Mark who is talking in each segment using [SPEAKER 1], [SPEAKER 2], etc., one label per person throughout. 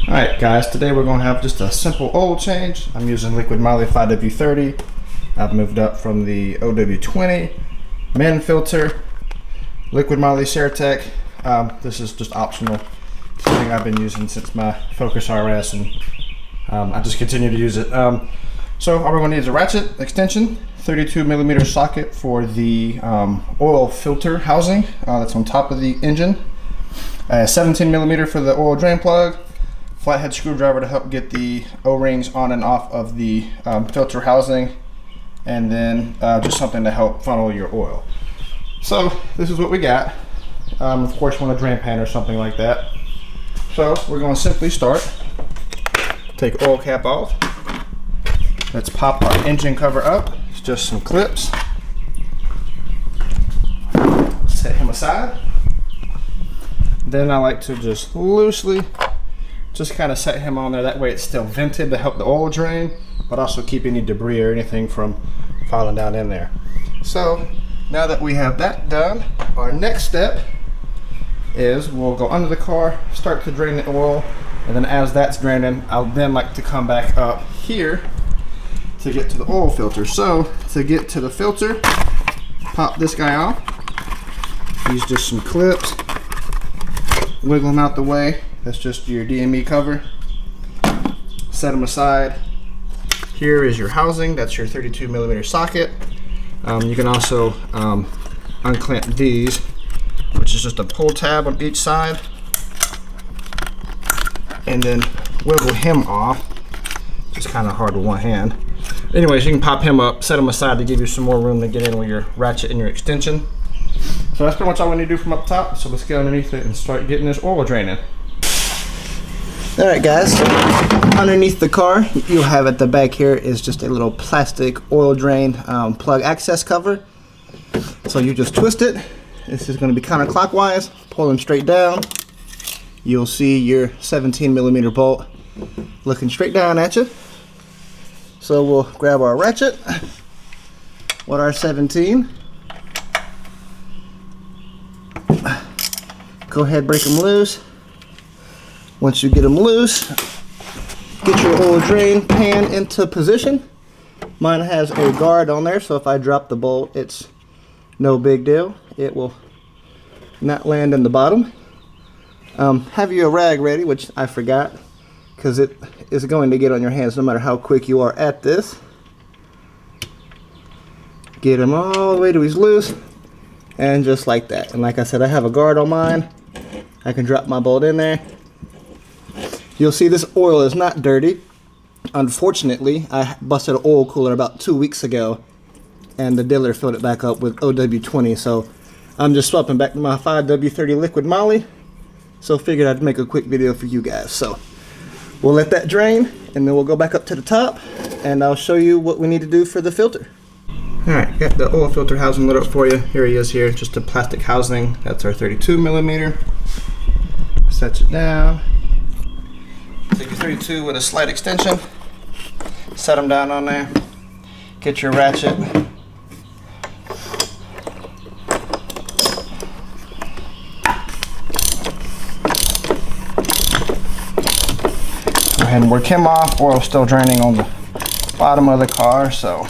[SPEAKER 1] Alright guys, today we're going to have just a simple oil change. I'm using Liquid Moly 5W30. I've moved up from the OW20 Men filter, Liquid Moly Ceratec. This is just optional. Something I've been using since my Focus RS, and I just continue to use it. So all we're going to need is a ratchet extension, 32mm socket for the oil filter housing that's on top of the engine, 17mm for the oil drain plug, flathead screwdriver to help get the O-rings on and off of the filter housing, and then just something to help funnel your oil. So this is what we got. Of course you want a drain pan or something like that. So we're going to simply start. Take oil cap off. Let's pop our engine cover up. It's just some clips. Set him aside. Then I like to just loosely just kind of set him on there. That way it's still vented to help the oil drain, but also keep any debris or anything from falling down in there. So now that we have that done, our next step is we'll go under the car, start to drain the oil, and then as that's draining, I'll then like to come back up here to get to the oil filter. So to get to the filter, pop this guy off. Use just some clips, wiggle them out the way. That's just your DME cover. Set them aside. Here is your housing. That's your 32mm socket. You can also unclamp these, which is just a pull tab on each side, and then wiggle him off. It's kind of hard with one hand. Anyways, you can pop him up, set him aside to give you some more room to get in with your ratchet and your extension. So that's pretty much all we need to do from up top. So let's get underneath it and start getting this oil draining. Alright guys, so underneath the car, you'll have at the back here is just a little plastic oil drain plug access cover. So you just twist it. This is going to be counterclockwise. Pull them straight down. You'll see your 17mm bolt looking straight down at you. So we'll grab our ratchet with our 17. Go ahead, break them loose. Once you get them loose, get your oil drain pan into position. Mine has a guard on there, so if I drop the bolt, it's no big deal. It will not land in the bottom. Have your rag ready, which I forgot, because it is going to get on your hands no matter how quick you are at this. Get him all the way to his loose, and just like that. And like I said, I have a guard on mine. I can drop my bolt in there. You'll see this oil is not dirty. Unfortunately, I busted an oil cooler about 2 weeks ago, and the dealer filled it back up with OW20, so I'm just swapping back to my 5W30 Liquid Moly. So figured I'd make a quick video for you guys. So we'll let that drain, and then we'll go back up to the top, and I'll show you what we need to do for the filter. Alright, got the oil filter housing lit up for you. Here he is here, just a plastic housing. That's our 32mm. Set it down. Take your 32 with a slight extension. Set them down on there. Get your ratchet. Go ahead and work him off. Oil's still draining on the bottom of the car, so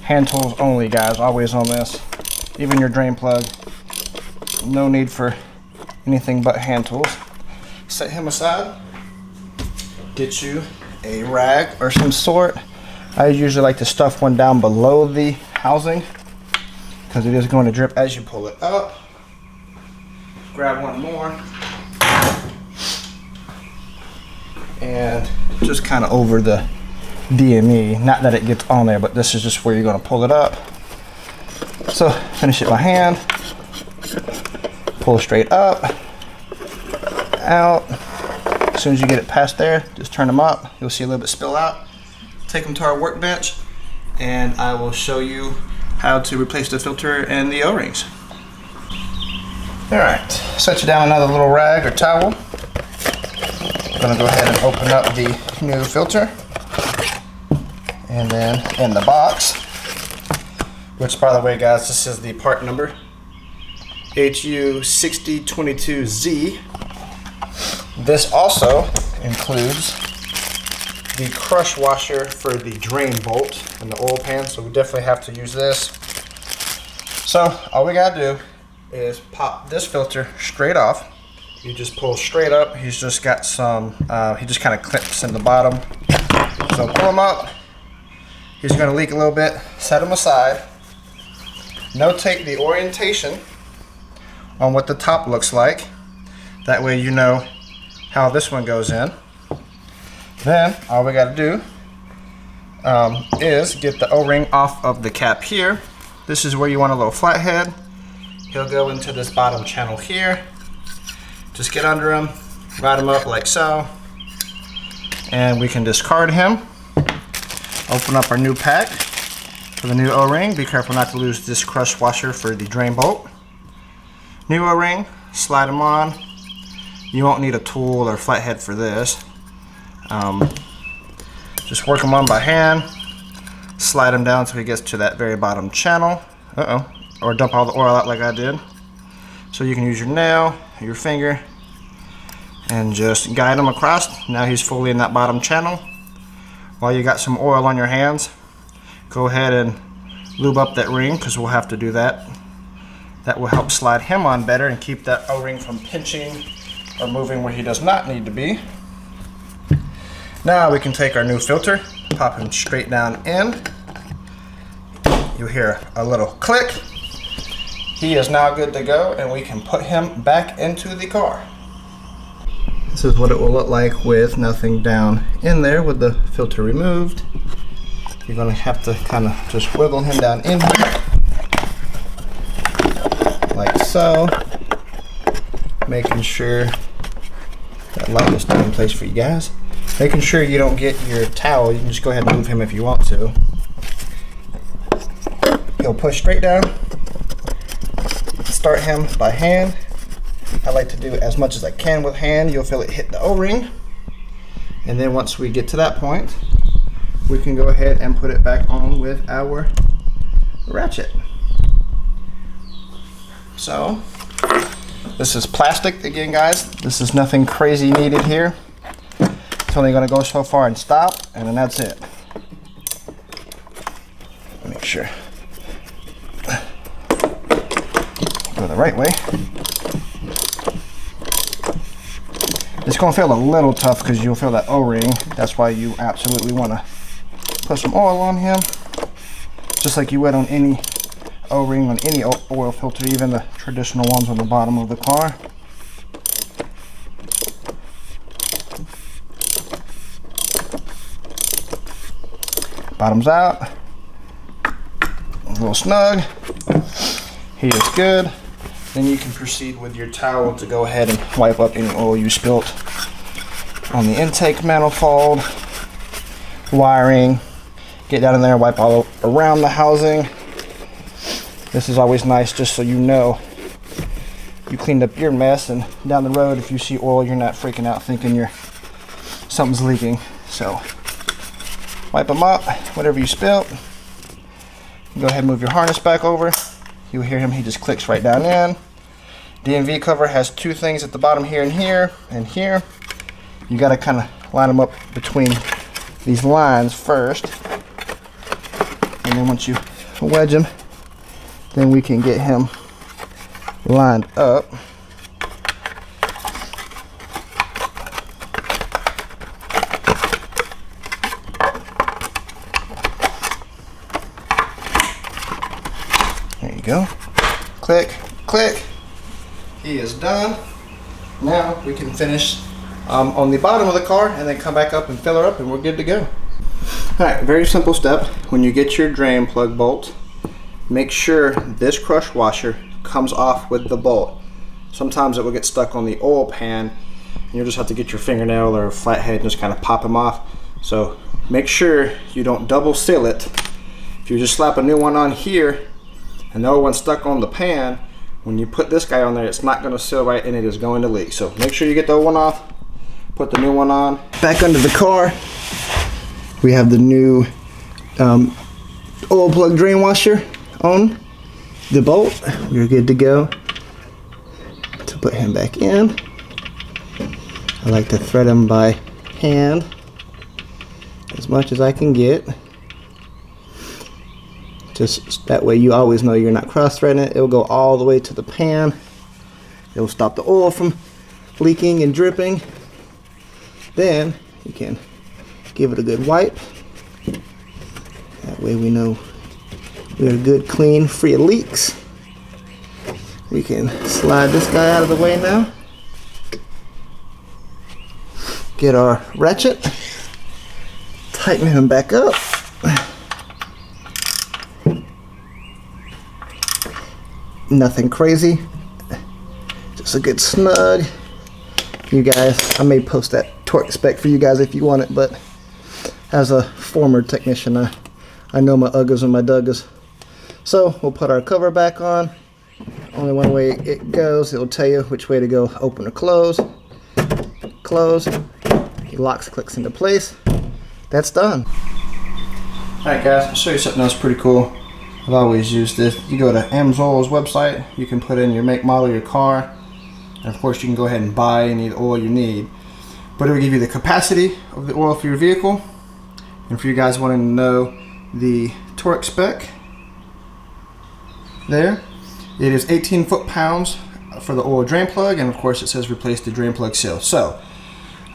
[SPEAKER 1] hand tools only, guys, always on this. Even your drain plug, no need for anything but hand tools. Set him aside. Get you a rag or some sort. I usually like to stuff one down below the housing because it is going to drip as you pull it up. Grab one more and just kind of over the DME. Not that it gets on there, but this is just where you're going to pull it up. So finish it by hand. Pull straight up, out. As soon as you get it past there, just turn them up. You'll see a little bit spill out. Take them to our workbench, and I will show you how to replace the filter and the O-rings. All right, set you down another little rag or towel. I'm gonna go ahead and open up the new filter. And then in the box, which by the way guys, this is the part number. HU6022Z. This also includes the crush washer for the drain bolt and the oil pan, so we definitely have to use this. So all we gotta do is pop this filter straight off. You just pull straight up. He's just got some, he just kind of clips in the bottom. So pull him up. He's gonna leak a little bit. Set him aside. Notate the orientation on what the top looks like. That way you know how this one goes in. Then all we gotta do is get the O-ring off of the cap here. This is where you want a little flathead. He'll go into this bottom channel here. Just get under him, ride him up like so, and we can discard him. Open up our new pack for the new O-ring. Be careful not to lose this crush washer for the drain bolt. New O-ring, slide him on. You won't need a tool or flathead for this. Just work him on by hand. Slide him down until he gets to that very bottom channel. Or dump all the oil out like I did. So you can use your nail, your finger, and just guide him across. Now he's fully in that bottom channel. While you got some oil on your hands, go ahead and lube up that ring, because we'll have to do that. That will help slide him on better and keep that O-ring from pinching or moving where he does not need to be. Now we can take our new filter, pop him straight down in. You'll hear a little click. He is now good to go, and we can put him back into the car. This is what it will look like with nothing down in there, with the filter removed. You're going to have to kind of just wiggle him down in here, like so. Making sure that light is still in place for you guys. Making sure you don't get your towel. You can just go ahead and move him if you want to. He'll push straight down. Start him by hand. I like to do as much as I can with hand. You'll feel it hit the O-ring. And then once we get to that point, we can go ahead and put it back on with our ratchet. So, this is plastic again, guys. This is nothing crazy needed here. It's only going to go so far and stop, and then that's it. Make sure. Go the right way. It's going to feel a little tough because you'll feel that O-ring. That's why you absolutely want to put some oil on him, just like you would on any O-ring on any oil filter, even the traditional ones on the bottom of the car. Bottom's out. A little snug. He is good. Then you can proceed with your towel to go ahead and wipe up any oil you spilt on the intake manifold, wiring. Get down in there, wipe all around the housing. This is always nice, just so you know you cleaned up your mess, and down the road if you see oil, you're not freaking out thinking something's leaking. So wipe them up, whatever you spilt. Go ahead and move your harness back over. You'll hear him, he just clicks right down in. DMV cover has two things at the bottom here and here and here. You got to kind of line them up between these lines first, and then once you wedge them, then we can get him lined up. There you go. Click, click. He is done. Now we can finish on the bottom of the car and then come back up and fill her up, and we're good to go. Alright, very simple step. When you get your drain plug bolt, make sure this crush washer comes off with the bolt. Sometimes it will get stuck on the oil pan, and you'll just have to get your fingernail or a flathead and just kind of pop them off. So make sure you don't double seal it. If you just slap a new one on here and the old one's stuck on the pan, when you put this guy on there, it's not going to seal right and it is going to leak. So make sure you get the old one off, put the new one on. Back under the car, we have the new oil plug drain washer on the bolt. We're good to go. put him back in. I like to thread him by hand as much as I can get. Just that way you always know you're not cross-threading it. It'll go all the way to the pan. It'll stop the oil from leaking and dripping. Then you can give it a good wipe. That way we know we're good, clean, free of leaks. We can slide this guy out of the way now. Get our ratchet. Tighten him back up. Nothing crazy. Just a good snug. You guys, I may post that torque spec for you guys if you want it, but as a former technician, I know my uggers and my duggers. So we'll put our cover back on. Only one way it goes. It'll tell you which way to go, open or close. Close. It locks, clicks into place. That's done. Alright guys, I'll show you something else pretty cool. I've always used this. You go to Amsoil's website, you can put in your make, model, your car, and of course you can go ahead and buy any oil you need. But it will give you the capacity of the oil for your vehicle. And for you guys wanting to know the torque spec, there, it is 18 foot-pounds for the oil drain plug, and of course it says replace the drain plug seal. So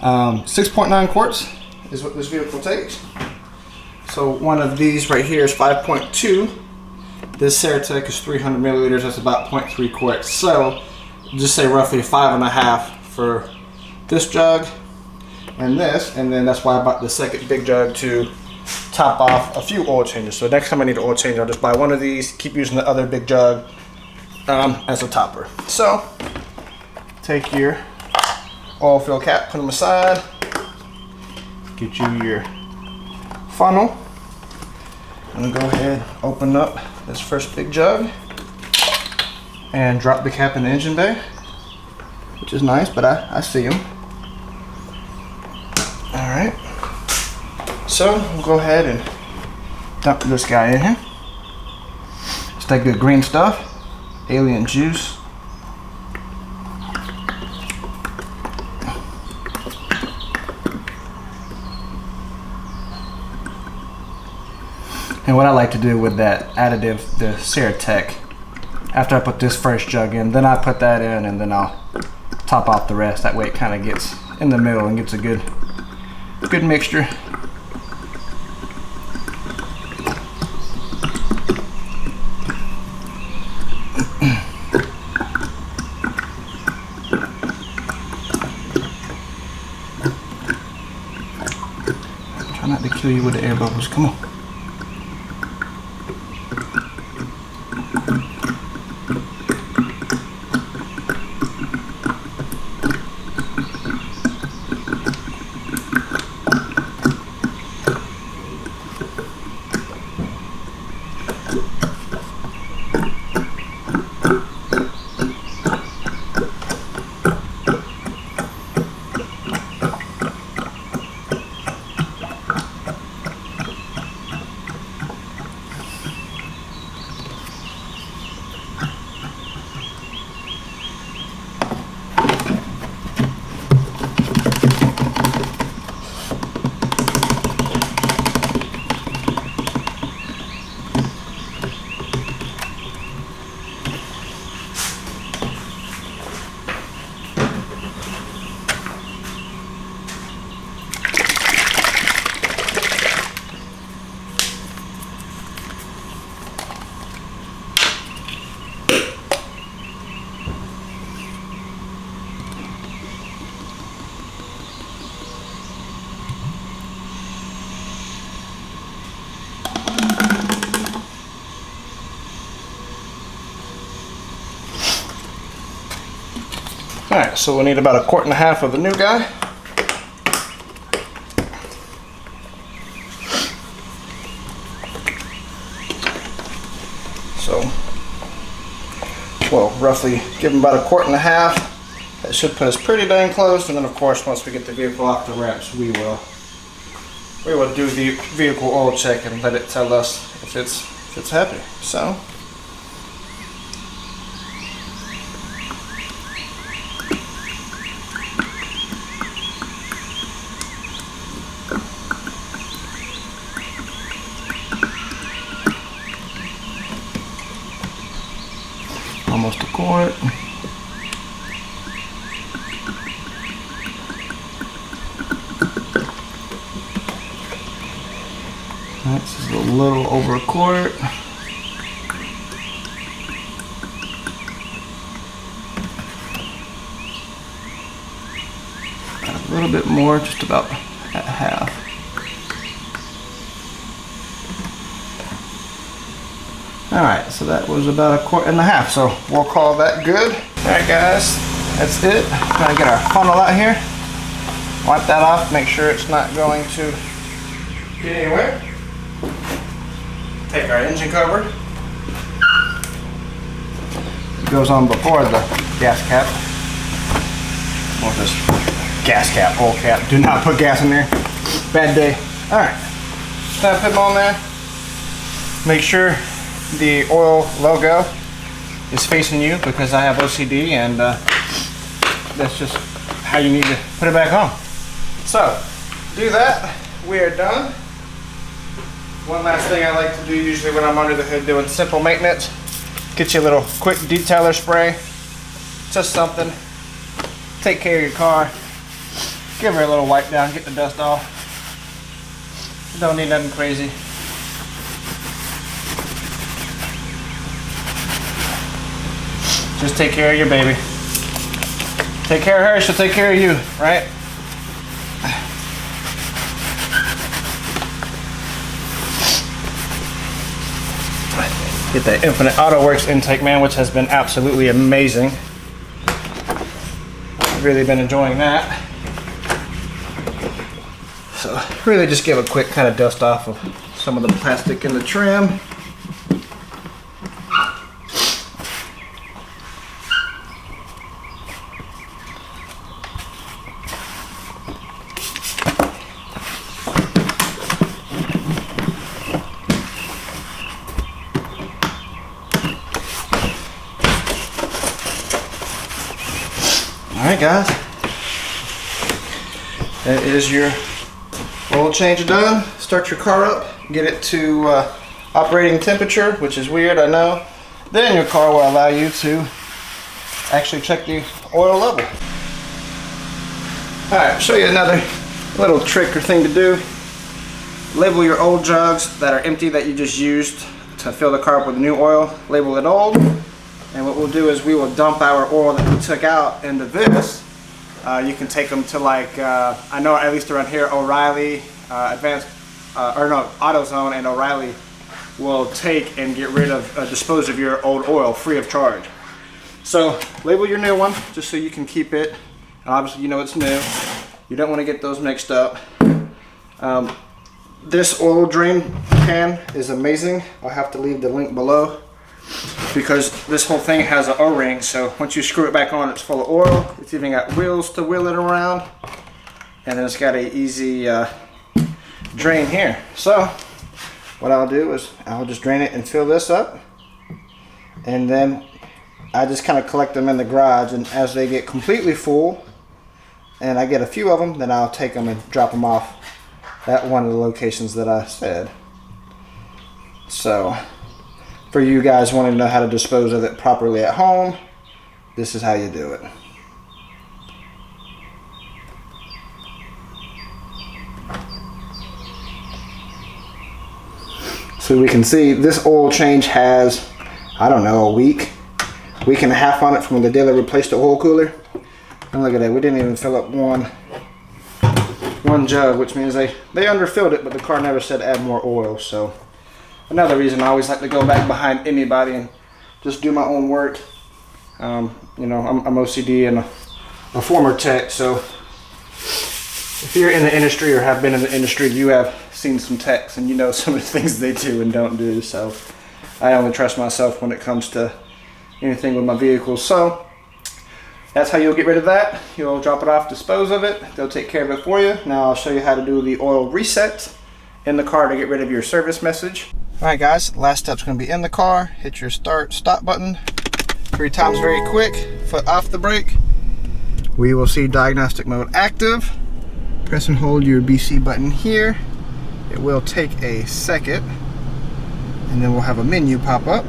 [SPEAKER 1] 6.9 quarts is what this vehicle takes. So one of these right here is 5.2. This Ceratec is 300 milliliters. That's about 0.3 quarts. So just say roughly 5.5 for this jug and this, and then that's why I bought the second big jug to top off a few oil changes. So next time I need an oil change, I'll just buy one of these, keep using the other big jug as a topper. So take your oil fill cap, put them aside, get you your funnel, and go ahead, open up this first big jug and drop the cap in the engine bay, which is nice, but I see them. Alright, so we'll go ahead and dump this guy in here. It's that good green stuff, alien juice. And what I like to do with that additive, the Ceratec, after I put this first jug in, then I put that in and then I'll top off the rest. That way it kind of gets in the middle and gets a good mixture. Try not to kill you with the air bubbles. Come on. Alright, so we need about 1.5 quarts of the new guy. So, well, roughly give him about 1.5 quarts. That should put us pretty dang close, and then of course once we get the vehicle off the ramps, we will do the vehicle oil check and let it tell us if it's happy. apart. This is a little over a quart. A little bit more, just about at half. Alright, so that was about a quart and a half, so we'll call that good. Alright guys, that's it. Gonna get our funnel out here. Wipe that off, make sure it's not going to get anywhere. Take our engine cover. It goes on before the gas cap. Or just gas cap, oil cap. Do not put gas in there. Bad day. Alright. Now put them on there. Make sure the oil logo is facing you because I have OCD and that's just how you need to put it back on. So, do that. We are done. One last thing I like to do usually when I'm under the hood doing simple maintenance, get you a little quick detailer spray. Just something. Take care of your car. Give her a little wipe down, get the dust off. Don't need nothing crazy. Just take care of your baby. Take care of her, she'll take care of you, right? Get that Infinite AutoWorks intake, man, which has been absolutely amazing. I've really been enjoying that. So really just give a quick kind of dust off of some of the plastic in the trim. Alright guys, that is your oil change done. Start your car up, get it to operating temperature, which is weird, I know. Then your car will allow you to actually check the oil level. Alright, show you another little trick or thing to do. Label your old jugs that are empty that you just used to fill the car up with new oil. Label it old. And what we'll do is we will dump our oil that we took out into this. You can take them to like, I know at least around here, O'Reilly, AutoZone and O'Reilly will take and get rid of, dispose of your old oil free of charge. So label your new one just so you can keep it. And obviously you know it's new. You don't want to get those mixed up. This oil drain pan is amazing. I'll have to leave the link below, because this whole thing has an O-ring, so once you screw it back on, it's full of oil. It's even got wheels to wheel it around, and then it's got a easy drain here. So what I'll do is I'll just drain it and fill this up, and then I just kind of collect them in the garage, and as they get completely full and I get a few of them, then I'll take them and drop them off at one of the locations that I said. So for you guys wanting to know how to dispose of it properly at home, this is how you do it. So we can see this oil change has, I don't know, a week and a half on it from when the dealer replaced the oil cooler. And look at that, we didn't even fill up one jug, which means they underfilled it, but the car never said add more oil. So another reason I always like to go back behind anybody and just do my own work. You know, I'm OCD and a former tech, so if you're in the industry or have been in the industry, you have seen some techs and you know some of the things they do and don't do. So I only trust myself when it comes to anything with my vehicles. So that's how you'll get rid of that. You'll drop it off, dispose of it. They'll take care of it for you. Now I'll show you how to do the oil reset in the car to get rid of your service message. Alright guys, last step's going to be in the car. Hit your stop button 3 times very quick. Foot off the brake. We will see diagnostic mode active. Press and hold your BC button here. It will take a second, and then we'll have a menu pop up.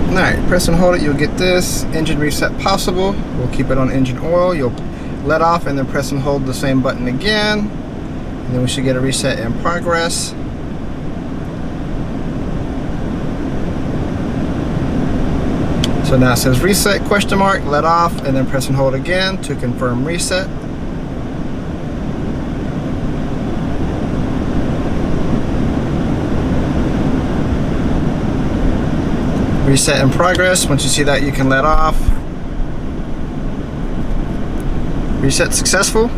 [SPEAKER 1] And Alright, press and hold it, you'll get this engine reset possible. We'll keep it on engine oil. You'll let off and then press and hold the same button again. And then we should get a reset in progress. So now it says reset question mark, let off, and then press and hold again to confirm reset. Reset in progress. Once you see that, you can let off. Reset successful.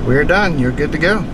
[SPEAKER 1] We're done. You're good to go.